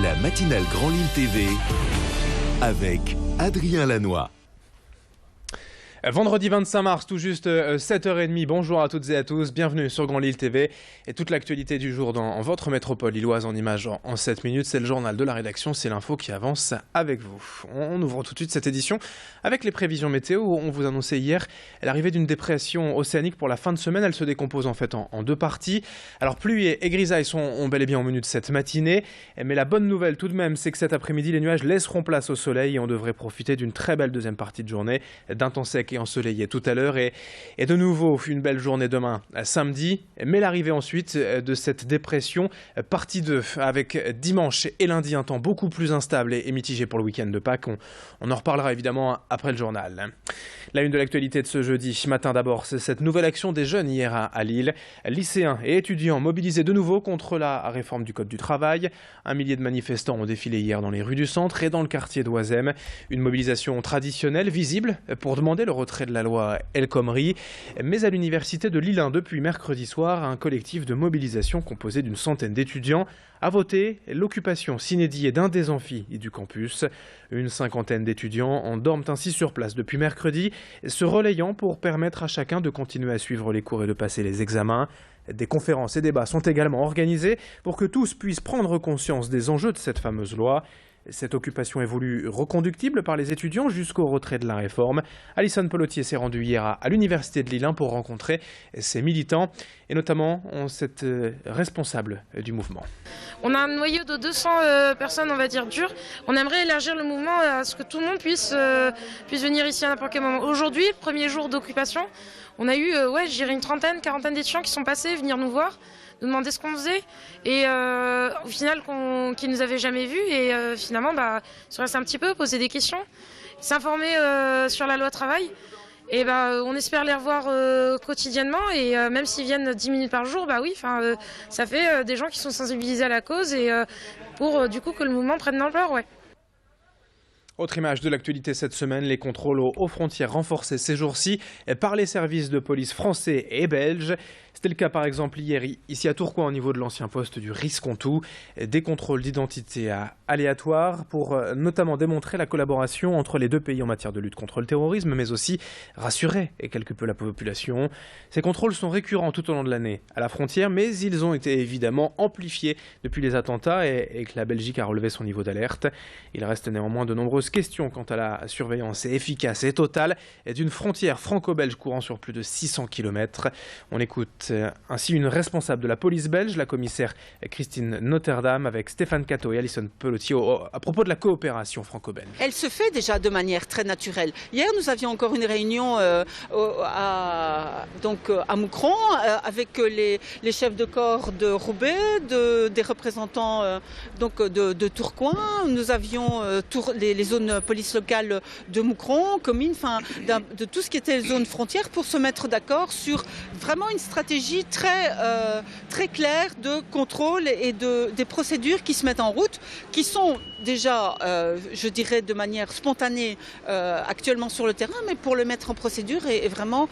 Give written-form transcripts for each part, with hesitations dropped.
La matinale Grand Lille TV avec Adrien Lanois. Vendredi 25 mars, tout juste 7h30, bonjour à toutes et à tous, bienvenue sur Grand Lille TV et toute l'actualité du jour dans votre métropole lilloise en images en 7 minutes, c'est le journal de la rédaction, c'est l'info qui avance avec vous. On ouvre tout de suite cette édition avec les prévisions météo. On vous annonçait hier l'arrivée d'une dépression océanique pour la fin de semaine, elle se décompose en fait en deux parties. Alors pluie et grisailles sont bel et bien au menu de cette matinée, mais la bonne nouvelle tout de même, c'est que cet après-midi les nuages laisseront place au soleil et on devrait profiter d'une très belle deuxième partie de journée, d'un temps sec et ensoleillé tout à l'heure et de nouveau une belle journée demain samedi, mais l'arrivée ensuite de cette dépression partie 2 avec dimanche et lundi un temps beaucoup plus instable et mitigé pour le week-end de Pâques. On en reparlera évidemment après le journal. La une de l'actualité de ce jeudi matin d'abord, c'est cette nouvelle action des jeunes hier à Lille. Lycéens et étudiants mobilisés de nouveau contre la réforme du Code du travail. 1 millier de manifestants ont défilé hier dans les rues du centre et dans le quartier d'Oisem. Une mobilisation traditionnelle, visible, pour demander le retrait de la loi El Khomri. Mais à l'université de Lille 1, depuis mercredi soir, un collectif de mobilisation composé d'une centaine d'étudiants a voté l'occupation sine die d'un des amphis du campus. Une cinquantaine d'étudiants en dorment ainsi sur place depuis mercredi, se relayant pour permettre à chacun de continuer à suivre les cours et de passer les examens. Des conférences et débats sont également organisés pour que tous puissent prendre conscience des enjeux de cette fameuse loi. Cette occupation est voulue reconductible par les étudiants jusqu'au retrait de la réforme. Alison Pelletier s'est rendue hier à l'université de Lille 1 pour rencontrer ses militants et notamment cette responsable du mouvement. On a un noyau de 200 personnes, on va dire, dures. On aimerait élargir le mouvement à ce que tout le monde puisse venir ici à n'importe quel moment. Aujourd'hui, premier jour d'occupation, on a eu je dirais une trentaine, quarantaine d'étudiants qui sont passés venir nous voir, nous demander ce qu'on faisait et au final qu'ils nous avaient jamais vus et finalement se rester un petit peu, poser des questions, s'informer sur la loi travail et on espère les revoir quotidiennement et même s'ils viennent 10 minutes par jour, ça fait des gens qui sont sensibilisés à la cause et pour du coup que le mouvement prenne de l'ampleur, ouais. Autre image de l'actualité cette semaine, les contrôles aux frontières renforcés ces jours-ci par les services de police français et belges. C'était le cas par exemple hier ici à Tourcoing au niveau de l'ancien poste du Riscontou. Des contrôles d'identité aléatoires pour notamment démontrer la collaboration entre les deux pays en matière de lutte contre le terrorisme, mais aussi rassurer quelque peu la population. Ces contrôles sont récurrents tout au long de l'année à la frontière, mais ils ont été évidemment amplifiés depuis les attentats et que la Belgique a relevé son niveau d'alerte. Il reste néanmoins de nombreuses questions quant à la surveillance efficace et totale d'une frontière franco-belge courant sur plus de 600 km. On écoute ainsi une responsable de la police belge, la commissaire Christine Notre-Dame, avec Stéphane Cato et Alison Pelletier à propos de la coopération franco-belge. Elle se fait déjà de manière très naturelle. Hier, nous avions encore une réunion à Moucron avec les chefs de corps de Roubaix, des représentants de Tourcoing. Nous avions les zones police locales de Moucron, communes, de tout ce qui était zone frontière pour se mettre d'accord sur vraiment une stratégie très claire de contrôle et des procédures qui se mettent en route, qui sont déjà, je dirais, de manière spontanée actuellement sur le terrain, mais pour le mettre en procédure et vraiment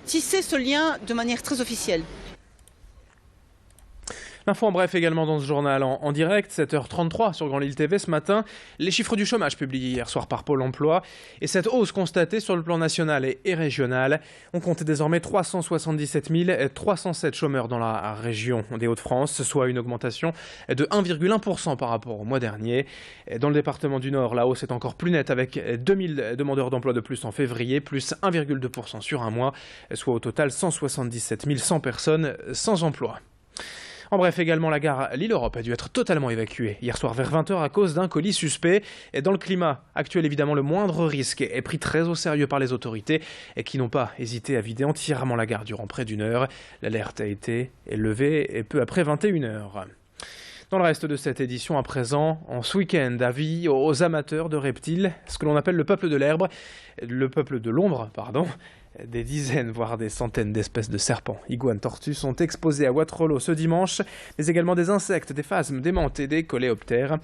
tisser ce lien de manière très officielle. L'info en bref également dans ce journal en direct, 7h33 sur Grand Lille TV ce matin. Les chiffres du chômage publiés hier soir par Pôle emploi et cette hausse constatée sur le plan national et régional. On compte désormais 377 307 chômeurs dans la région des Hauts-de-France, soit une augmentation de 1,1% par rapport au mois dernier. Dans le département du Nord, la hausse est encore plus nette avec 2000 demandeurs d'emploi de plus en février, plus 1,2% sur un mois, soit au total 177 100 personnes sans emploi. En bref, également, la gare Lille-Europe a dû être totalement évacuée hier soir vers 20h à cause d'un colis suspect. Et dans le climat actuel, évidemment, le moindre risque est pris très au sérieux par les autorités qui n'ont pas hésité à vider entièrement la gare durant près d'une heure. L'alerte a été levée peu après 21h. Dans le reste de cette édition, à présent, en ce week-end, avis aux amateurs de reptiles, ce que l'on appelle le peuple de l'ombre, Des dizaines, voire des centaines d'espèces de serpents, iguanes, tortues sont exposées à Waterloo ce dimanche, mais également des insectes, des phasmes, des mantes et des coléoptères.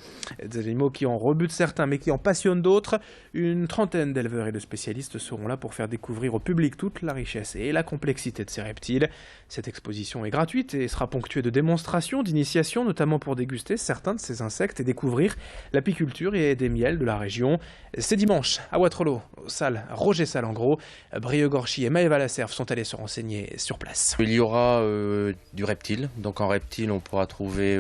Des animaux qui en rebutent certains, mais qui en passionnent d'autres. Une trentaine d'éleveurs et de spécialistes seront là pour faire découvrir au public toute la richesse et la complexité de ces reptiles. Cette exposition est gratuite et sera ponctuée de démonstrations, d'initiations, notamment pour déguster certains de ces insectes et découvrir l'apiculture et des miels de la région. C'est dimanche à Waterloo, aux salles Roger Salengro. Brieux Gorchy et Maëva Lasserve sont allés se renseigner sur place. Il y aura du reptile, donc en reptile on pourra trouver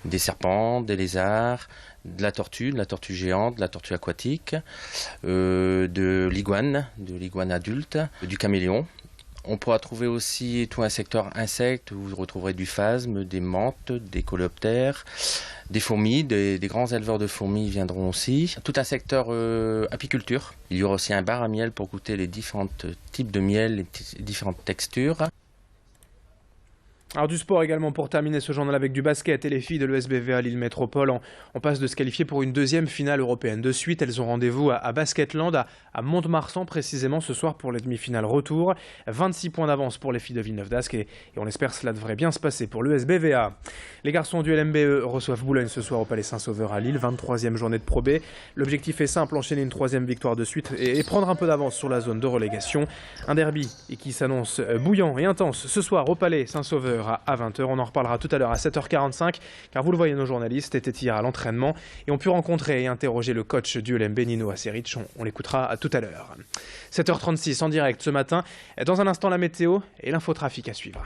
des serpents, des lézards, de la tortue géante, de la tortue aquatique, de l'iguane adulte, du caméléon. On pourra trouver aussi tout un secteur insectes où vous retrouverez du phasme, des mantes, des coléoptères, des fourmis, des grands éleveurs de fourmis viendront aussi. Tout un secteur apiculture. Il y aura aussi un bar à miel pour goûter les différents types de miel, les différentes textures. Alors du sport également pour terminer ce journal avec du basket et les filles de l'ESBVA Lille Métropole on passe de se qualifier pour une deuxième finale européenne. De suite, elles ont rendez-vous à Basketland, à Mont-de-Marsan précisément ce soir pour les demi-finales retour. 26 points d'avance pour les filles de Villeneuve-d'Ascq et on espère cela devrait bien se passer pour l'ESBVA. Les garçons du LMBE reçoivent Boulogne ce soir au Palais Saint-Sauveur à Lille, 23e journée de Pro B. L'objectif est simple, enchaîner une troisième victoire de suite et prendre un peu d'avance sur la zone de relégation. Un derby qui s'annonce bouillant et intense ce soir au Palais Saint-Sauveur à 20h. On en reparlera tout à l'heure à 7h45 car vous le voyez, nos journalistes étaient hier à l'entraînement et ont pu rencontrer et interroger le coach du LMB, Nino Aceric. On l'écoutera tout à l'heure. 7h36 en direct ce matin. Dans un instant, la météo et l'infotrafic à suivre.